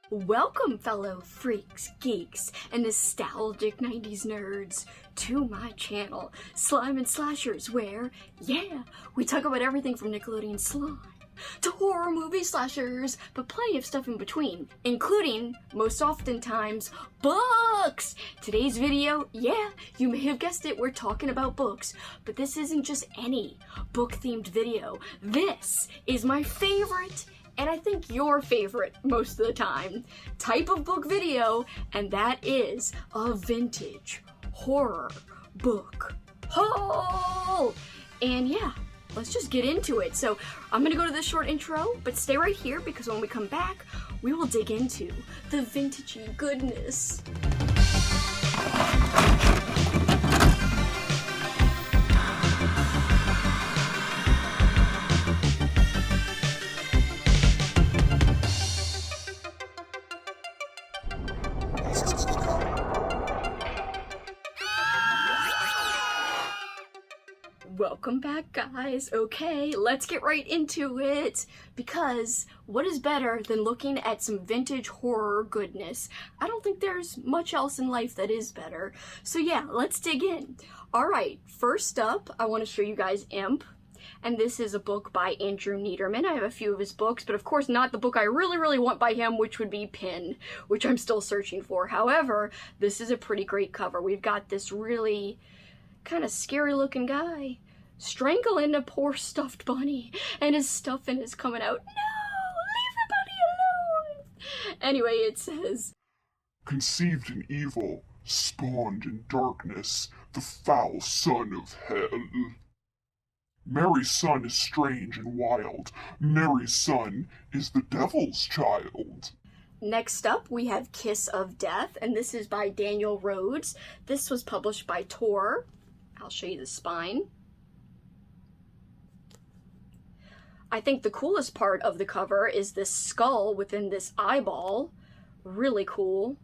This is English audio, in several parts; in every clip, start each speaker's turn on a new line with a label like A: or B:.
A: Welcome, fellow freaks, geeks, and nostalgic 90s nerds, to my channel, Slime and Slashers, where, yeah, we talk about everything from Nickelodeon slime to horror movie slashers, but plenty of stuff in between, including, most oftentimes, books! Today's video, yeah, you may have guessed it, we're talking about books, but this isn't just any book-themed video. This is my favorite, and I think your favorite most of the time, type of book video, and that is a vintage horror book haul! And yeah, let's just get into it. So I'm gonna go to this short intro, but stay right here because when we come back, we will dig into the vintagey goodness. Welcome back, guys. Okay, let's get right into it, because what is better than looking at some vintage horror goodness? I don't think there's much else in life that is better. So yeah, let's dig in. Alright, first up, I want to show you guys Imp. And this is a book by Andrew Niederman. I have a few of his books, but of course not the book I really want by him, which would be Pin, which I'm still searching for. However, this is a pretty great cover. We've got this really kind of scary looking guy strangling a poor stuffed bunny, and his stuffing is coming out. No! Leave the bunny alone! Anyway, it says,
B: conceived in evil, spawned in darkness, the foul son of hell. Mary's son is strange and wild. Mary's son is the devil's child.
A: Next up, we have Kiss of Death, and this is by Daniel Rhodes. This was published by Tor. I'll show you the spine. I think the coolest part of the cover is this skull within this eyeball. Really cool.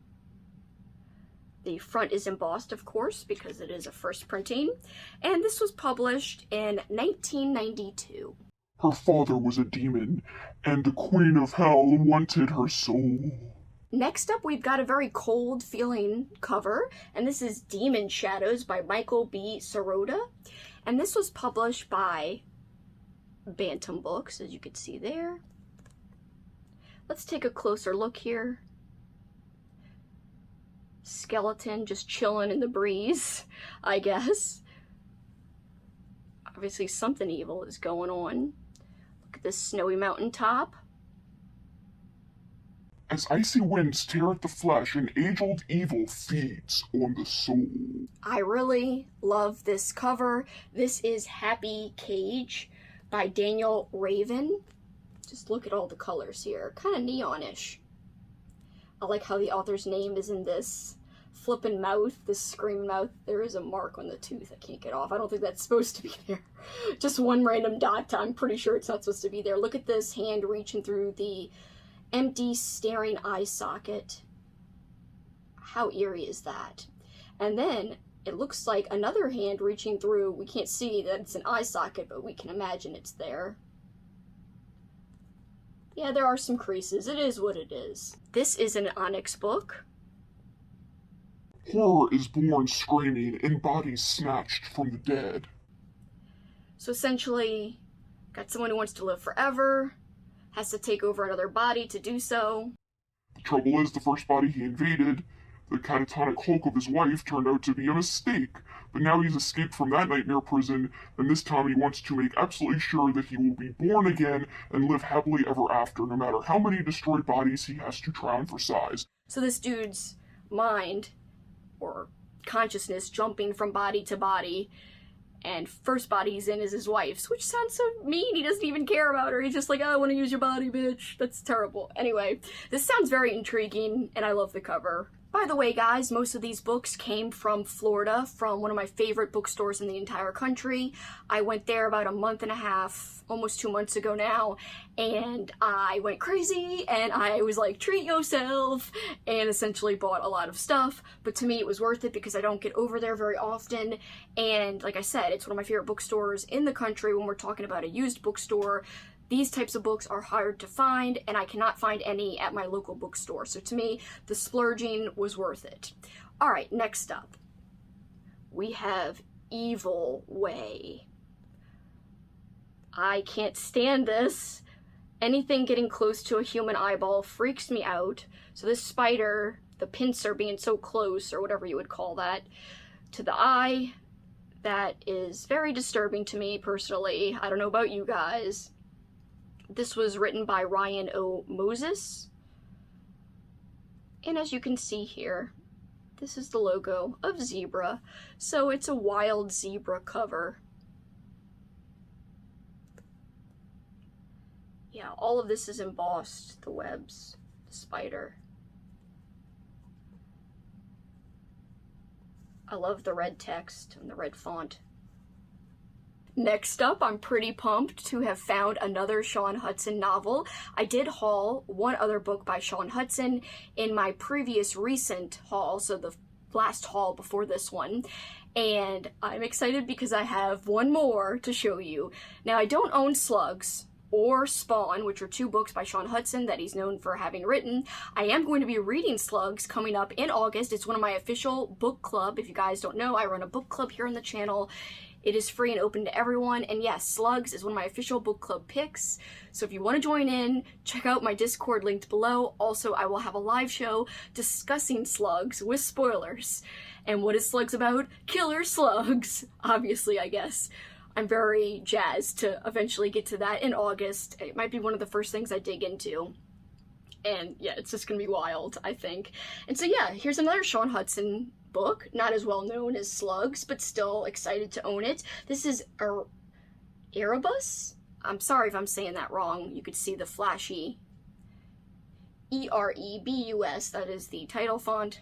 A: The front is embossed, of course, because it is a first printing. And this was published in 1992.
B: Her father was a demon, and the queen of hell wanted her soul.
A: Next up, we've got a very cold-feeling cover, and this is Demon Shadows by Michael B. Sirota. And this was published by Bantam Books, as you can see there. Let's take a closer look here. Skeleton just chilling in the breeze, I guess. Obviously something evil is going on. Look at this snowy mountaintop.
B: As icy winds tear at the flesh, an age-old evil feeds on the soul.
A: I really love this cover. This is Happy Cage by Daniel Raven. Just look at all the colors here. Kind of neonish. I like how the author's name is in this flippin' mouth, this screaming mouth. There is a mark on the tooth I can't get off. I don't think that's supposed to be there. Just one random dot. I'm pretty sure it's not supposed to be there. Look at this hand reaching through the empty staring eye socket. How eerie is that? And then it looks like another hand reaching through. We can't see that it's an eye socket, but we can imagine it's there. Yeah, there are some creases. It is what it is. This is an Onyx book.
B: Horror is born screaming and bodies snatched from the dead.
A: So essentially, got someone who wants to live forever, has to take over another body to do so.
B: The trouble is, the first body he invaded, the catatonic hulk of his wife, turned out to be a mistake. But now he's escaped from that nightmare prison, and this time he wants to make absolutely sure that he will be born again and live happily ever after, no matter how many destroyed bodies he has to drown for size.
A: So this dude's mind, or consciousness, jumping from body to body, and first body he's in is his wife's, which sounds so mean. He doesn't even care about her. He's just like, oh, I want to use your body, bitch. That's terrible. Anyway, this sounds very intriguing, and I love the cover. By the way, guys, most of these books came from Florida, from one of my favorite bookstores in the entire country. I went there about a month and a half, almost 2 months ago now, and I went crazy, and I was like, treat yourself, and essentially bought a lot of stuff. But to me, it was worth it because I don't get over there very often, and like I said, it's one of my favorite bookstores in the country when we're talking about a used bookstore. These types of books are hard to find, and I cannot find any at my local bookstore. So to me, the splurging was worth it. All right, next up, we have Evil Way. I can't stand this. Anything getting close to a human eyeball freaks me out. So this spider, the pincer being so close, or whatever you would call that, to the eye, that is very disturbing to me personally. I don't know about you guys. This was written by Ryan O. Moses. And as you can see here, this is the logo of zebra. So it's a wild zebra cover. Yeah, all of this is embossed, the webs, the spider. I love the red text and the red font. Next up, I'm pretty pumped to have found another Sean Hudson novel. I did haul one other book by Sean Hudson in my previous recent haul, so the last haul before this one. And I'm excited because I have one more to show you. Now, I don't own Slugs or Spawn, which are two books by Sean Hudson that he's known for having written. I am going to be reading Slugs coming up in August. It's one of my official book club. If you guys don't know, I run a book club here on the channel. It is free and open to everyone, and yes, Slugs is one of my official book club picks, so if you want to join in, check out my Discord linked below. Also, I will have a live show discussing Slugs with spoilers. And what is Slugs about? Killer slugs, obviously, I guess. I'm very jazzed to eventually get to that in August. It might be one of the first things I dig into. And yeah, it's just gonna be wild, I think. And so yeah, here's another Sean Hudson book, not as well known as Slugs, but still excited to own it. This is Erebus? I'm sorry if I'm saying that wrong. You could see the flashy Erebus, that is the title font.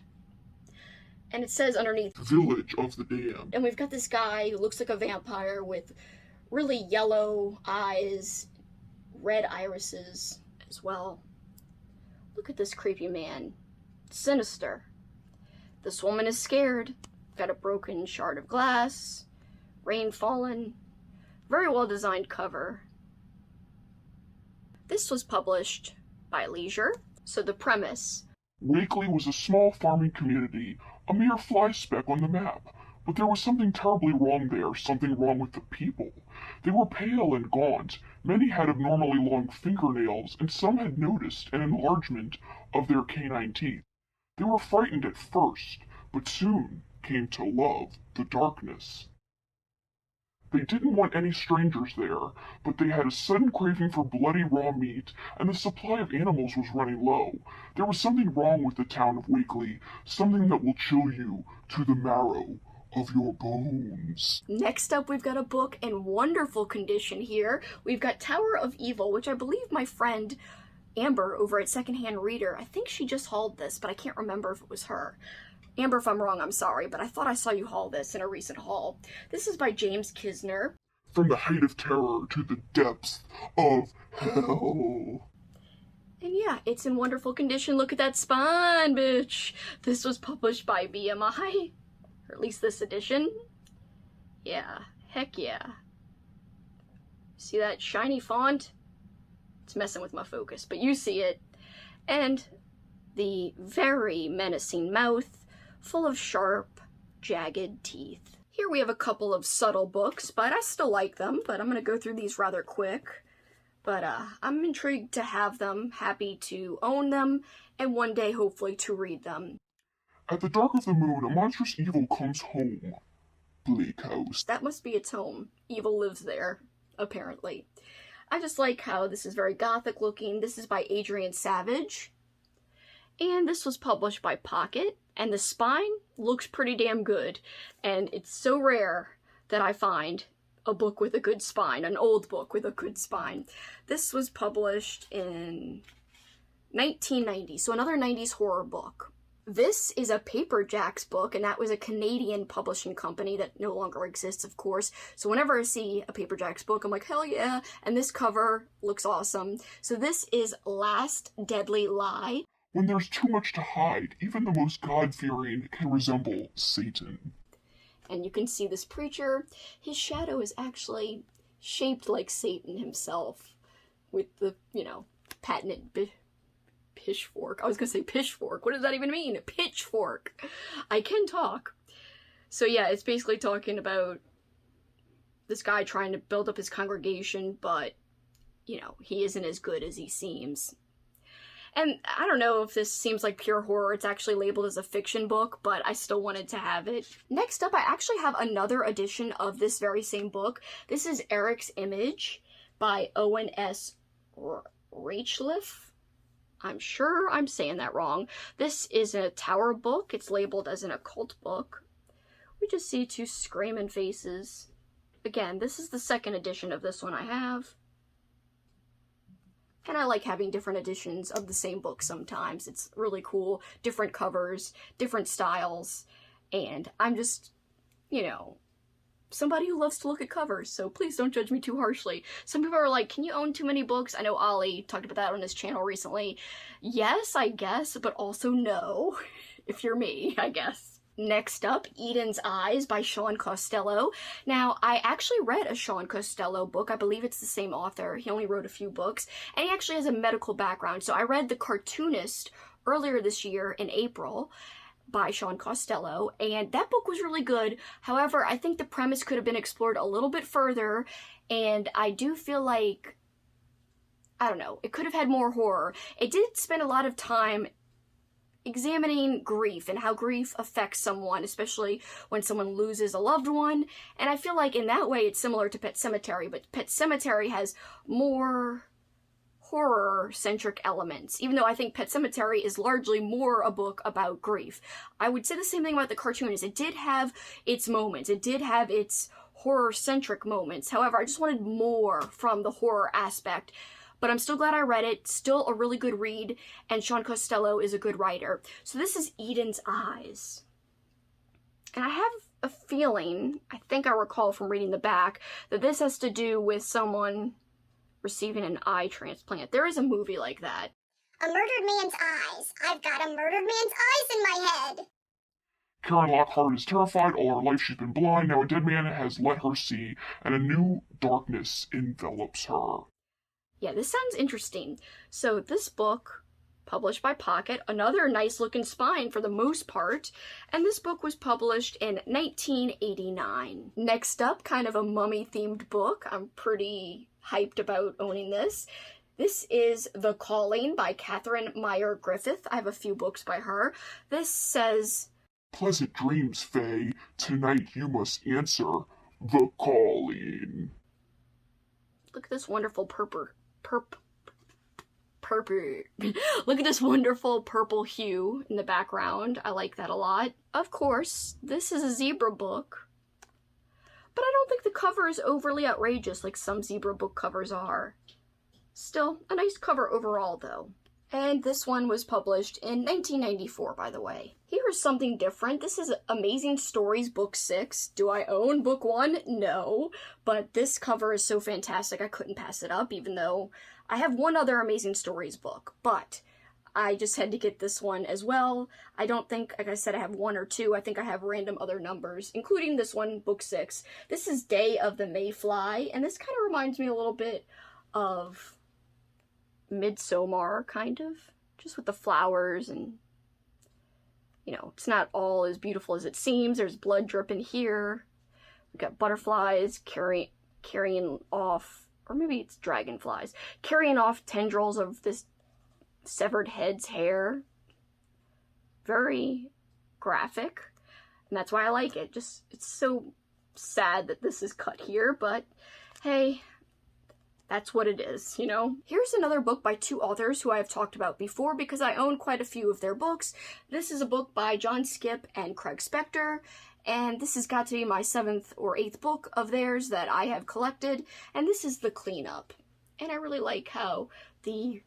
A: And it says underneath,
B: Village of the Damned.
A: and we've got this guy who looks like a vampire with really yellow eyes, red irises as well. Look at this creepy man. Sinister. This woman is scared. Got a broken shard of glass. Rain fallen. Very well designed cover. This was published by Leisure. So the premise.
B: Wakely was a small farming community, a mere fly speck on the map. But there was something terribly wrong there, something wrong with the people. They were pale and gaunt, many had abnormally long fingernails, and some had noticed an enlargement of their canine teeth. They were frightened at first, but soon came to love the darkness. They didn't want any strangers there, but they had a sudden craving for bloody raw meat, and the supply of animals was running low. There was something wrong with the town of Wakely, something that will chill you to the marrow of your bones.
A: Next up, we've got a book in wonderful condition here. We've got Tower of Evil, which I believe my friend Amber over at Secondhand Reader, I think she just hauled this, but I can't remember if it was her. Amber, if I'm wrong, I'm sorry, but I thought I saw you haul this in a recent haul. This is by James Kisner.
B: From the height of terror to the depths of hell.
A: And yeah, it's in wonderful condition. Look at that spine, bitch. This was published by BMI, or at least this edition. Yeah, heck yeah. See that shiny font? It's messing with my focus, but you see it. And the very menacing mouth, full of sharp, jagged teeth. Here we have a couple of subtle books, but I still like them, but I'm going to go through these rather quick. But I'm intrigued to have them, happy to own them, and one day hopefully to read them.
B: At the dark of the moon, a monstrous evil comes home. Bleak House.
A: That must be its home. Evil lives there, apparently. I just like how this is very gothic looking. This is by Adrian Savage. And this was published by Pocket. And the spine looks pretty damn good. And it's so rare that I find a book with a good spine, an old book with a good spine. This was published in 1990, so another 90s horror book. This is a Paperbacks book, and that was a Canadian publishing company that no longer exists, of course. So whenever I see a Paperbacks book, I'm like, hell yeah, and this cover looks awesome. So this is Last Deadly Lie.
B: When there's too much to hide, even the most God-fearing can resemble Satan.
A: And you can see this preacher. His shadow is actually shaped like Satan himself. with the, you know, patented pitchfork. I was gonna say pitchfork. What does that even mean? Pitchfork. I can talk. So yeah, it's basically talking about this guy trying to build up his congregation, but, you know, he isn't as good as he seems. And I don't know if this seems like pure horror. It's actually labeled as a fiction book, but I still wanted to have it. Next up, I actually have another edition of this very same book. This is Eric's Image by Owen S. Rachleff. I'm sure I'm saying that wrong. This is a tower book. It's labeled as an occult book. We just see two screaming faces. Again, this is the second edition of this one I have. And I like having different editions of the same book sometimes. It's really cool. Different covers, different styles. And I'm just, you know, somebody who loves to look at covers, so please don't judge me too harshly. Some people are like, can you own too many books? I know Olly talked about that on his channel recently. Yes, I guess, but also no, if you're me, I guess. Next up, Eden's Eyes by Sean Costello. Now, I actually read a Sean Costello book. I believe it's the same author. He only wrote a few books, and he actually has a medical background. So I read The Cartoonist earlier this year in April by Sean Costello, and that book was really good. However, I think the premise could have been explored a little bit further, and I do feel like, I don't know, it could have had more horror. It did spend a lot of time examining grief and how grief affects someone, especially when someone loses a loved one. And I feel like in that way it's similar to Pet Sematary, but Pet Sematary has more horror-centric elements, even though I think Pet Sematary is largely more a book about grief. I would say the same thing about The Cartoonist. It did have its moments. It did have its horror-centric moments. However, I just wanted more from the horror aspect. But I'm still glad I read it. Still a really good read, and Sean Costello is a good writer. So this is Eden's Eyes. And I have a feeling, I think I recall from reading the back, that this has to do with someone receiving an eye transplant. There is a movie like that.
C: A murdered man's eyes. I've got a murdered man's eyes in my head.
B: Karen Lockhart is terrified. All her life she's been blind. Now a dead man has let her see, and a new darkness envelops her.
A: Yeah, this sounds interesting. So this book, published by Pocket, another nice looking spine for the most part, and this book was published in 1989. Next up, kind of a mummy themed book. I'm pretty hyped about owning this. This is The Calling by Catherine Meyer Griffith. I have a few books by her. This says,
B: Pleasant dreams, Faye. Tonight you must answer the calling.
A: Look at this wonderful Look at this wonderful purple hue in the background. I like that a lot. Of course, this is a zebra book, but I don't think the cover is overly outrageous like some zebra book covers are. Still, a nice cover overall though. And this one was published in 1994, by the way. Here's something different. This is Amazing Stories Book 6. Do I own Book 1? No. But this cover is so fantastic I couldn't pass it up, even though I have one other Amazing Stories book. But I just had to get this one as well. I don't think, like I said, I have one or two. I think I have random other numbers, including this one, Book 6. This is Day of the Mayfly, and this kind of reminds me a little bit of Midsommar, kind of, just with the flowers, and you know, it's not all as beautiful as it seems. There's blood dripping here. We've got butterflies carrying off, or maybe it's dragonflies, carrying off tendrils of this severed head's hair. Very graphic, and that's why I like it. Just, it's so sad that this is cut here, but hey, that's what it is, you know? Here's another book by two authors who I have talked about before because I own quite a few of their books. This is a book by John Skipp and Craig Spector, and this has got to be my 7th or 8th book of theirs that I have collected, and this is The Cleanup. And I really like how the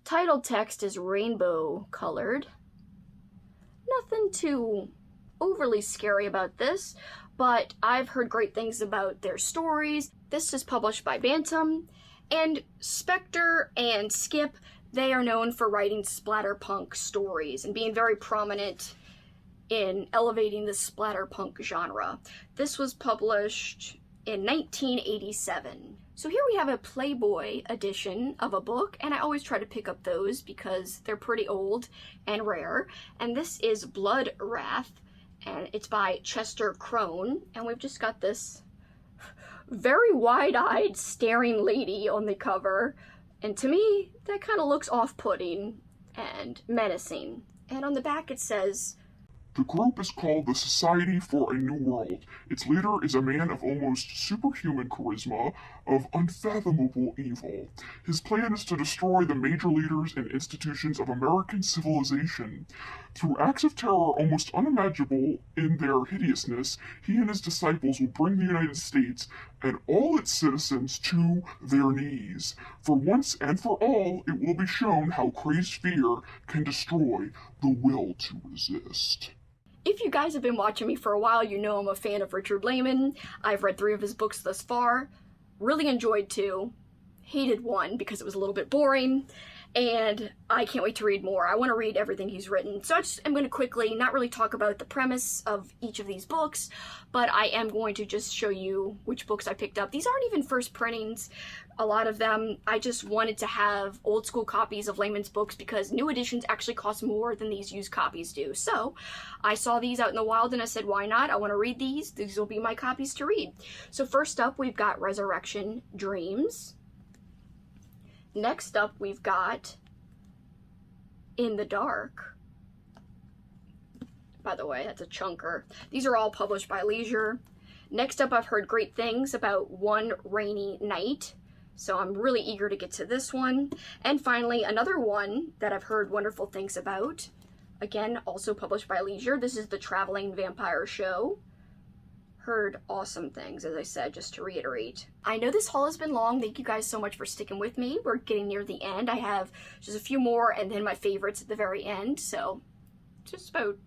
A: title text is rainbow colored. Nothing too overly scary about this, but I've heard great things about their stories. This is published by Bantam, and Spector and Skipp, they are known for writing splatterpunk stories and being very prominent in elevating the splatterpunk genre. This was published in 1987. So here we have a Playboy edition of a book, and I always try to pick up those because they're pretty old and rare. And this is Blood Wrath, and it's by Chester Crone, and we've just got this very wide-eyed staring lady on the cover, and to me that kind of looks off-putting and menacing. And on the back it says,
B: "The group is called the Society for a New World. Its leader is a man of almost superhuman charisma, of unfathomable evil. His plan is to destroy the major leaders and institutions of American civilization. Through acts of terror almost unimaginable in their hideousness, he and his disciples will bring the United States and all its citizens to their knees. For once and for all, it will be shown how crazed fear can destroy the will to resist."
A: If you guys have been watching me for a while, you know I'm a fan of Richard Lehman. I've read 3 of his books thus far. Really enjoyed 2. Hated 1 because it was a little bit boring. And I can't wait to read more. I want to read everything he's written. So I'm going to quickly not really talk about the premise of each of these books, but I am going to just show you which books I picked up. These aren't even first printings, a lot of them. I just wanted to have old school copies of Lehman's books because new editions actually cost more than these used copies do. So I saw these out in the wild and I said, why not? I want to read these. These will be my copies to read. So first up, we've got Resurrection Dreams. Next up, we've got In the Dark. By the way, that's a chunker. These are all published by Leisure. Next up, I've heard great things about One Rainy Night, so I'm really eager to get to this one. And finally, another one that I've heard wonderful things about, again, also published by Leisure. This is The Traveling Vampire Show. Heard awesome things, as I said, just to reiterate. I know this haul has been long. Thank you guys so much for sticking with me. We're getting near the end. I have just a few more and then my favorites at the very end. So just about,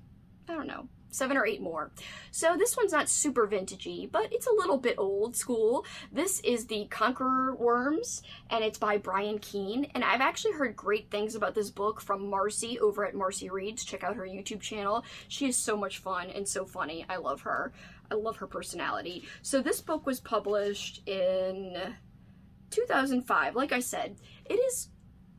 A: I don't know, 7 or 8 more. So this one's not super vintagey, but it's a little bit old school. This is the Conqueror Worms, and it's by Brian Keene. And I've actually heard great things about this book from Marcy over at Marcy Reads. Check out her YouTube channel. She is so much fun and so funny. I love her. I love her personality. So this book was published in 2005. Like I said, it is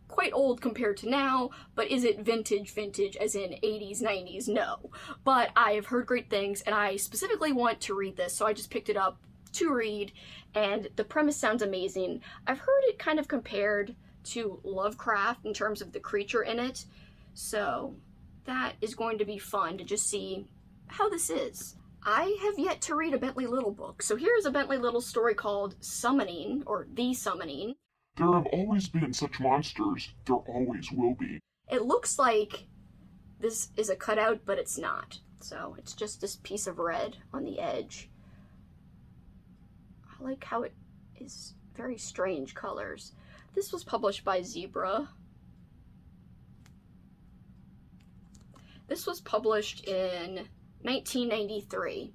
A: quite old compared to now, but is it vintage as in 80s, 90s? No. But I've heard great things and I specifically want to read this, so I just picked it up to read, and the premise sounds amazing. I've heard it kind of compared to Lovecraft in terms of the creature in it, so that is going to be fun to just see how this is. I have yet to read a Bentley Little book, so here's a Bentley Little story called Summoning, or The Summoning.
B: There have always been such monsters. There always will be.
A: It looks like this is a cutout, but it's not. So it's just this piece of red on the edge. I like how it is very strange colors. This was published by Zebra. This was published in 1993.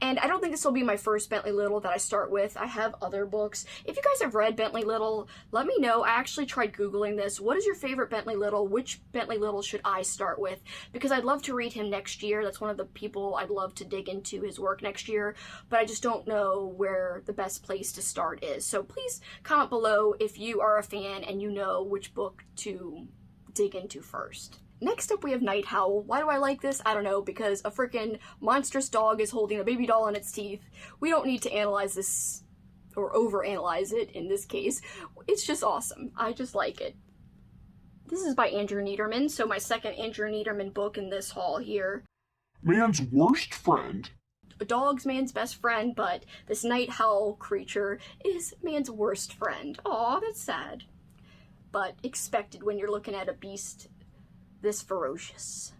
A: And I don't think this will be my first Bentley Little that I start with. I have other books. If you guys have read Bentley Little, let me know. I actually tried Googling this. What is your favorite Bentley Little? Which Bentley Little should I start with? Because I'd love to read him next year. That's one of the people I'd love to dig into his work next year. But I just don't know where the best place to start is. So please comment below if you are a fan and you know which book to dig into first. Next up, we have Night Howl. Why do I like this? I don't know, because a freaking monstrous dog is holding a baby doll in its teeth. We don't need to analyze this, or overanalyze it in this case. It's just awesome. I just like it. This is by Andrew Niederman, so my second Andrew Niederman book in this haul here.
B: Man's worst friend.
A: A dog's man's best friend, but this Night Howl creature is man's worst friend. Aw, that's sad. But expected when you're looking at a beast this ferocious.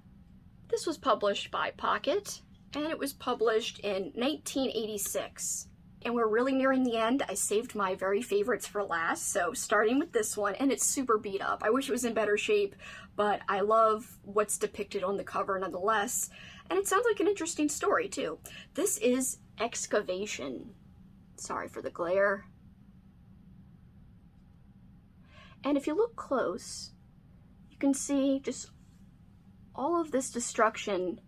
A: This was published by Pocket, and it was published in 1986. And we're really nearing the end. I saved my very favorites for last, so starting with this one, and it's super beat up. I wish it was in better shape, but I love what's depicted on the cover nonetheless, and it sounds like an interesting story too. This is Excavation. Sorry for the glare. And if you look close, you can see just all of this destruction,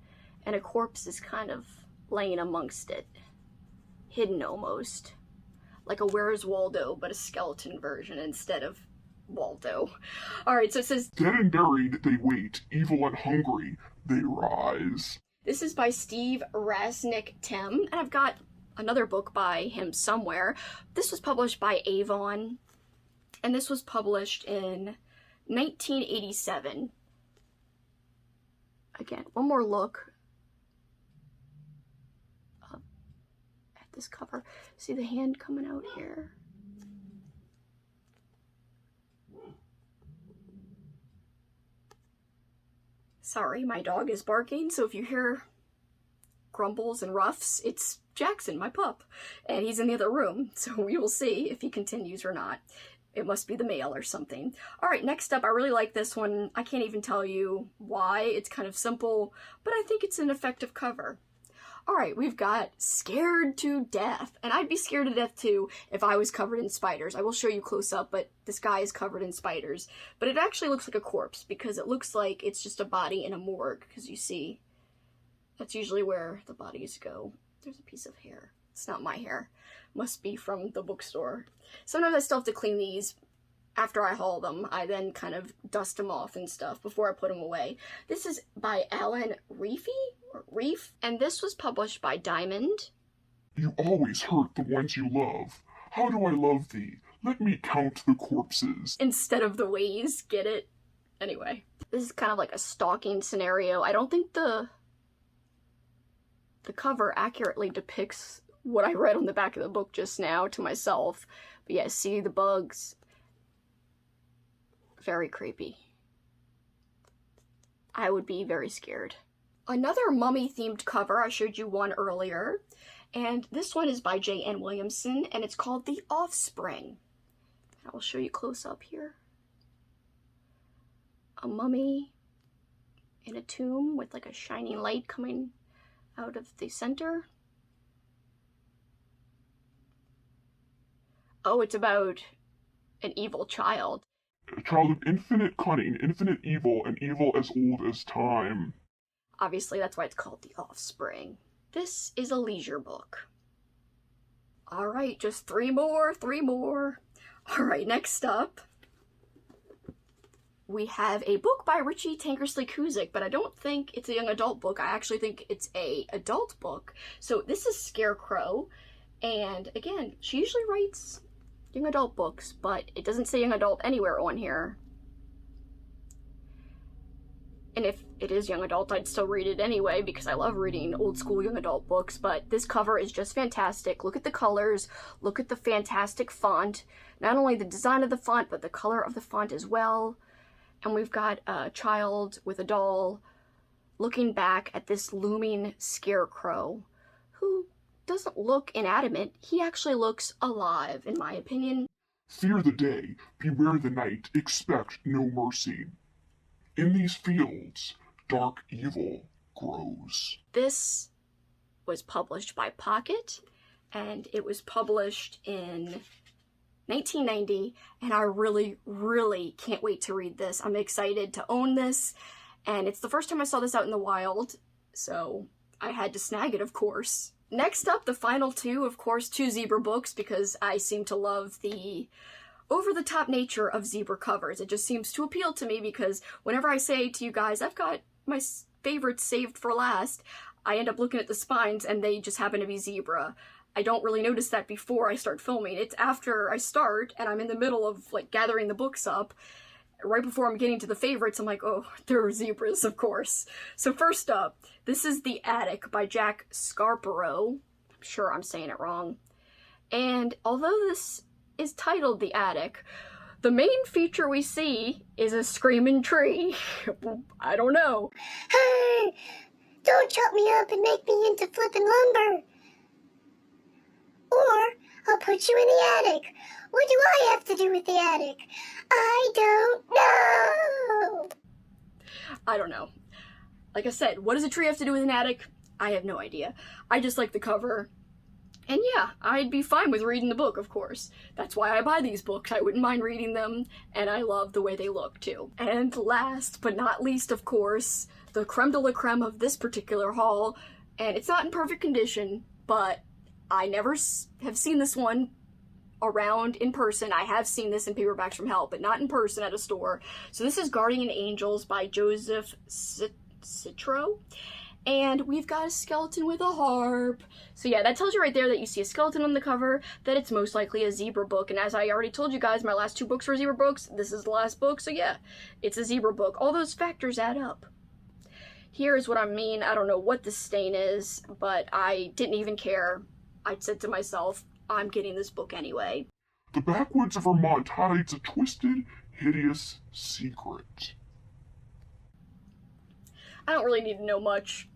A: and a corpse is kind of laying amongst it. hidden almost. Like a Where's Waldo, but a skeleton version instead of Waldo. Alright, so it says,
B: Dead and buried, they wait. Evil and hungry, they rise.
A: this is by Steve Rasnick Tim, and I've got another book by him somewhere. This was published by Avon, and this was published in 1987. Again, one more look at this cover. See the hand coming out here? Sorry, my dog is barking, so if you hear grumbles and ruffs, it's Jackson, my pup, and he's in the other room, so we will see if he continues or not. It must be the mail or something. Alright, next up, I really like this one. I can't even tell you why. It's kind of simple, but I think it's an effective cover. Alright, we've got Scared to Death, and I'd be scared to death too if I was covered in spiders. I will show you close up, but this guy is covered in spiders. But it actually looks like a corpse, because it looks like it's just a body in a morgue, because you see, that's usually where the bodies go. There's a piece of hair. It's not my hair. Must be from the bookstore. Sometimes I still have to clean these after I haul them. I then kind of dust them off and stuff before I put them away. This is by Alan Reef, and this was published by Diamond.
B: You always hurt the ones you love. How do I love thee? Let me count the corpses.
A: Instead of the ways, get it? Anyway, this is kind of like a stalking scenario. I don't think the cover accurately depicts what I read on the back of the book just now to myself. But yeah, see the bugs. Very creepy. I would be very scared. Another mummy-themed cover, I showed you one earlier, and this one is by J.N. Williamson, and it's called The Offspring. I will show you close up here. A mummy in a tomb with like a shining light coming out of the center. Oh, it's about an evil child.
B: A child of infinite cunning, infinite evil, and evil as old as time.
A: Obviously, that's why it's called The Offspring. This is a leisure book. Alright, just three more. Alright, next up, we have a book by Richie Tankersley-Cusick, but I don't think it's a young adult book. I actually think it's a adult book. So this is Scarecrow, and again, she usually writes young adult books, but it doesn't say young adult anywhere on here. And if it is young adult, I'd still read it anyway, because I love reading old school young adult books, but this cover is just fantastic. Look at the colors, look at the fantastic font. Not only the design of the font, but the color of the font as well. And we've got a child with a doll looking back at this looming scarecrow, who doesn't look inanimate. He actually looks alive, in my opinion.
B: Fear the day, beware the night, expect no mercy. In these fields, dark evil grows.
A: This was published by Pocket, and it was published in 1990, and I really, really can't wait to read this. I'm excited to own this, and it's the first time I saw this out in the wild, so I had to snag it, of course. Next up, the final two, of course, two zebra books, because I seem to love the over-the-top nature of zebra covers. It just seems to appeal to me, because whenever I say to you guys, I've got my favorites saved for last, I end up looking at the spines and they just happen to be zebra. I don't really notice that before I start filming. It's after I start and I'm in the middle of like gathering the books up. Right before I'm getting to the favorites, I'm like, oh, there are zebras, of course. So first up, this is The Attic by Jack Scarecrow. I'm sure I'm saying it wrong. And although this is titled The Attic, the main feature we see is a screaming tree. I don't know.
C: Hey, don't chop me up and make me into flippin' lumber. Or I'll put you in the attic. What do I have to do with the attic? I don't know.
A: I don't know. Like I said, what does a tree have to do with an attic? I have no idea. I just like the cover. And yeah, I'd be fine with reading the book, of course. That's why I buy these books. I wouldn't mind reading them, and I love the way they look, too. And last but not least, of course, the creme de la creme of this particular haul, and it's not in perfect condition, but I never have seen this one around in person. I have seen this in Paperbacks from Hell, but not in person at a store. So this is Guardian Angels by Joseph Citro. And we've got a skeleton with a harp. So yeah, that tells you right there that you see a skeleton on the cover, that it's most likely a zebra book. And as I already told you guys, my last 2 books were zebra books. This is the last book, so yeah, it's a zebra book. All those factors add up. Here is what I mean. I don't know what this stain is, but I didn't even care. I said to myself, I'm getting this book anyway.
B: The backwoods of Vermont hides a twisted, hideous secret.
A: I don't really need to know much.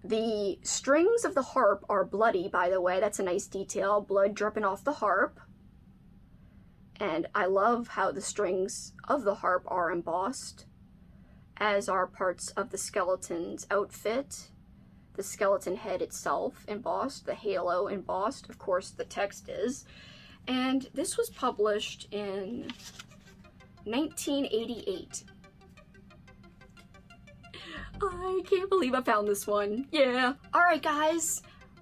A: The strings of the harp are bloody, by the way. That's a nice detail. Blood dripping off the harp. And I love how the strings of the harp are embossed, as are parts of the skeleton's outfit. The skeleton head itself embossed, the halo embossed, of course the text is. And this was published in 1988. I can't believe I found this one. Yeah. Alright guys,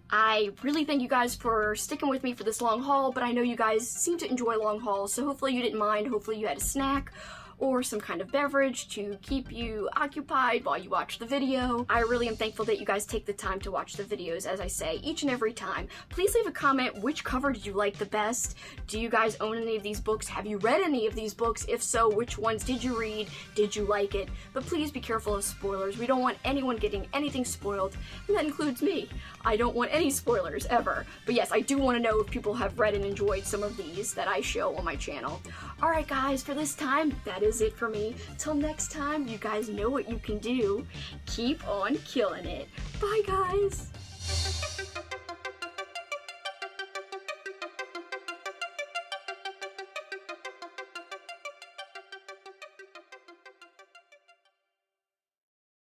A: I really thank you guys for sticking with me for this long haul, but I know you guys seem to enjoy long hauls, so hopefully you didn't mind. Hopefully you had a snack or some kind of beverage to keep you occupied while you watch the video. I really am thankful that you guys take the time to watch the videos, as I say, each and every time. Please leave a comment, which cover did you like the best? Do you guys own any of these books? Have you read any of these books? If so, which ones did you read? Did you like it? But please be careful of spoilers. We don't want anyone getting anything spoiled, and that includes me. I don't want any spoilers, ever. But yes, I do want to know if people have read and enjoyed some of these that I show on my channel. Alright guys, for this time, that is it for me. Till next time, you guys know what you can do. Keep on killing it. Bye guys!